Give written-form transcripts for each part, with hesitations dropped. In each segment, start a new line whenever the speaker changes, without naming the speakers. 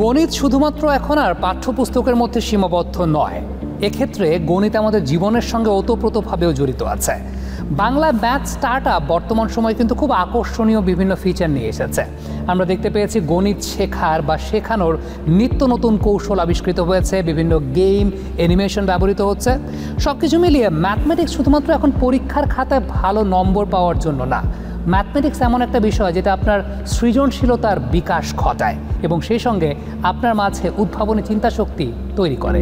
গণিত শুধুমাত্র এখন আর পাঠ্যপুস্তকের মধ্যে সীমাবদ্ধ নয়। এক্ষেত্রে গণিত আমাদের জীবনের সঙ্গে ওতপ্রোতভাবেও জড়িত আছে। বাংলা ম্যাথ স্টার্টআপ বর্তমান সময়ে কিন্তু খুব আকর্ষণীয় বিভিন্ন ফিচার নিয়ে এসেছে। আমরা দেখতে পেয়েছি গণিত শেখার বা শেখানোর নিত্য নতুন কৌশল আবিষ্কৃত হয়েছে, বিভিন্ন গেম, অ্যানিমেশন ব্যবহৃত হচ্ছে। সব কিছু মিলিয়ে ম্যাথমেটিক্স শুধুমাত্র এখন পরীক্ষার খাতায় ভালো নম্বর পাওয়ার জন্য না, ম্যাথমেটিক্স এমন একটা বিষয় যেটা আপনার সৃজনশীলতার বিকাশ ঘটায় এবং সেই সঙ্গে আপনার মাঝে উদ্ভাবনী চিন্তাশক্তি তৈরি করে।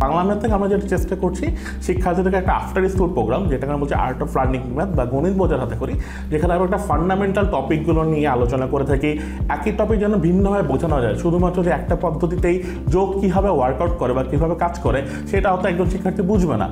বাংলা ম্যাথ থেকে আমরা যেটা চেষ্টা করছি শিক্ষার্থীদেরকে একটা আফটার স্কুল প্রোগ্রাম, যেটাকে আমরা বলছি আর্ট অফ লার্নিং ম্যাথ বা গণিত বোঝার হাতে করি, যেখানে আমরা একটা ফান্ডামেন্টাল টপিকগুলো নিয়ে আলোচনা করে থাকি। একই টপিক যেন ভিন্নভাবে বোঝানো যায়, শুধুমাত্র যে একটা পদ্ধতিতেই যোগ কীভাবে ওয়ার্কআউট করে বা কীভাবে কাজ করে সেটা হয়তো একজন শিক্ষার্থী বুঝবে না,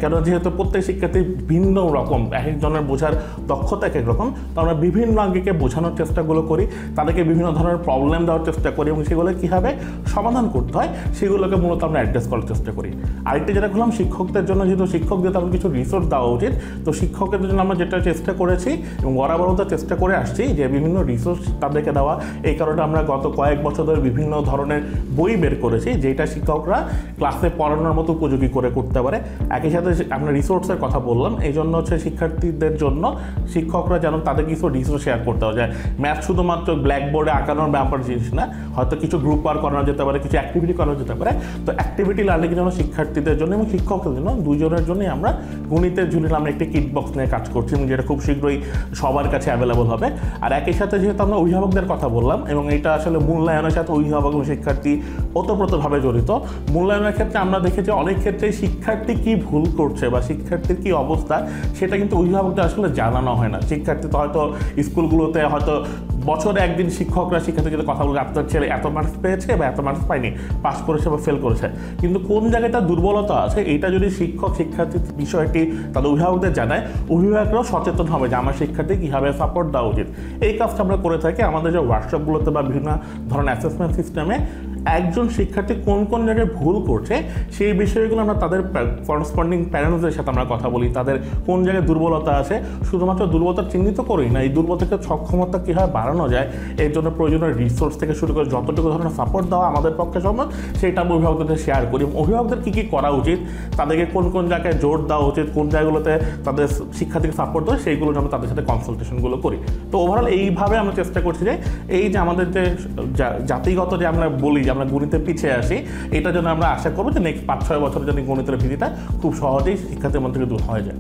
কেন যেহেতু প্রত্যেক শিক্ষার্থী ভিন্ন রকম, এক একজনের বোঝার দক্ষতা এক এক রকম। তো আমরা বিভিন্ন আঙ্গিকে বোঝানোর চেষ্টাগুলো করি, তাদেরকে বিভিন্ন ধরনের প্রবলেম দেওয়ার চেষ্টা করি এবং সেগুলো কীভাবে সমাধান করতে হয় সেগুলোকে মূলত আমরা অ্যাড্রেস করার চেষ্টা করি। আরেকটি যেটা করলাম, শিক্ষকদের জন্য যেহেতু শিক্ষকদের তেমন কিছু রিসোর্স দেওয়া উচিত, তো শিক্ষকদের জন্য আমরা যেটা চেষ্টা করেছি এবং বরাবরতা চেষ্টা করে আসছি যে বিভিন্ন রিসোর্স তাদেরকে দেওয়া। এই কারণে আমরা গত কয়েক বছর ধরে বিভিন্ন ধরনের বই বের করেছি যেটা শিক্ষকরা ক্লাসে পড়ানোর মতো উপযোগী করে করতে পারে। একই সাথে আমরা রিসোর্সের কথা বললাম, এই জন্য হচ্ছে শিক্ষার্থীদের জন্য শিক্ষকরা যেন তাদের কিছু রিসোর্স শেয়ার করতে হবে। ম্যাথ শুধুমাত্র ব্ল্যাকবোর্ডে আঁকানোর ব্যাপার জিনিস না, হয়তো কিছু গ্রুপ ওয়ার্ক করানো যেতে পারে, কিছু অ্যাক্টিভিটি করানো যেতে পারে। তো অ্যাক্টিভিটি লার্নিংয়ের জন্য শিক্ষার্থীদের জন্য এবং শিক্ষকদের জন্য দুইজনের জন্যই আমরা গণিতের ঝুলি নামে একটি কিট বক্স নিয়ে কাজ করছি এবং যেটা খুব শীঘ্রই সবার কাছে অ্যাভেলেবল হবে। আর একই সাথে যেহেতু আমরা অভিভাবকদের কথা বললাম এবং এটা আসলে মূল্যায়নের সাথে অভিভাবক এবং শিক্ষার্থী ওতপ্রোতভাবে জড়িত। মূল্যায়নের ক্ষেত্রে আমরা দেখেছি অনেক ক্ষেত্রে শিক্ষার্থী কী ভুল করছে বা শিক্ষার্থীর কী অবস্থা সেটা কিন্তু অভিভাবকদের আসলে জানানো হয় না। শিক্ষার্থী তো হয়তো স্কুলগুলোতে হয়তো বছরে একদিন শিক্ষকরা শিক্ষার্থীর সাথে কথা বলে আপনার ছেলে এত মার্কস পেয়েছে বা এত মার্কস পায়নি, পাস করেছে বা ফেল করেছে, কিন্তু কোন জায়গায় তার দুর্বলতা আছে এইটা যদি শিক্ষক শিক্ষার্থীর বিষয়টি তাদের অভিভাবকদের জানায়, অভিভাবকরাও সচেতন হবে যে আমার শিক্ষার্থী কীভাবে সাপোর্ট দেওয়া উচিত। এই কাজটা আমরা করে থাকি আমাদের যে ওয়ার্কশপগুলোতে বা বিভিন্ন ধরনের অ্যাসেসমেন্ট সিস্টেমে। একজন শিক্ষার্থী কোন কোন জায়গায় ভুল করছে সেই বিষয়গুলো আমরা তাদের করসপন্ডিং প্যারেন্টসদের সাথে আমরা কথা বলি, তাদের কোন জায়গায় দুর্বলতা আছে। শুধুমাত্র দুর্বলতা চিহ্নিত করি না, এই দুর্বলতাকে সক্ষমতা কীভাবে বাড়ানো যায় এর জন্য প্রয়োজনীয় রিসোর্স থেকে শুরু করে যতটুকু ধরনের সাপোর্ট দেওয়া আমাদের পক্ষে সম্ভব সেটা আমরা অভিভাবকদের শেয়ার করি। অভিভাবকদের কী কী করা উচিত, তাদেরকে কোন কোন জায়গায় জোর দেওয়া উচিত, কোন জায়গাগুলোতে তাদের শিক্ষার্থীকে সাপোর্ট দেয় সেইগুলো আমরা তাদের সাথে কনসালটেশনগুলো করি। তো ওভারঅল এইভাবে আমরা চেষ্টা করছি যে এই যে আমাদের যে জাতিগত যে আমরা বলি যে আমরা গণিতে পিছিয়ে আসি, এটা যেন আমরা আশা করবো যে নেক্সট 5-6 বছর যেন গণিতের ভীতিটা খুব সহজেই শিক্ষার্থীর মধ্যে থেকে দূর হয়ে যায়।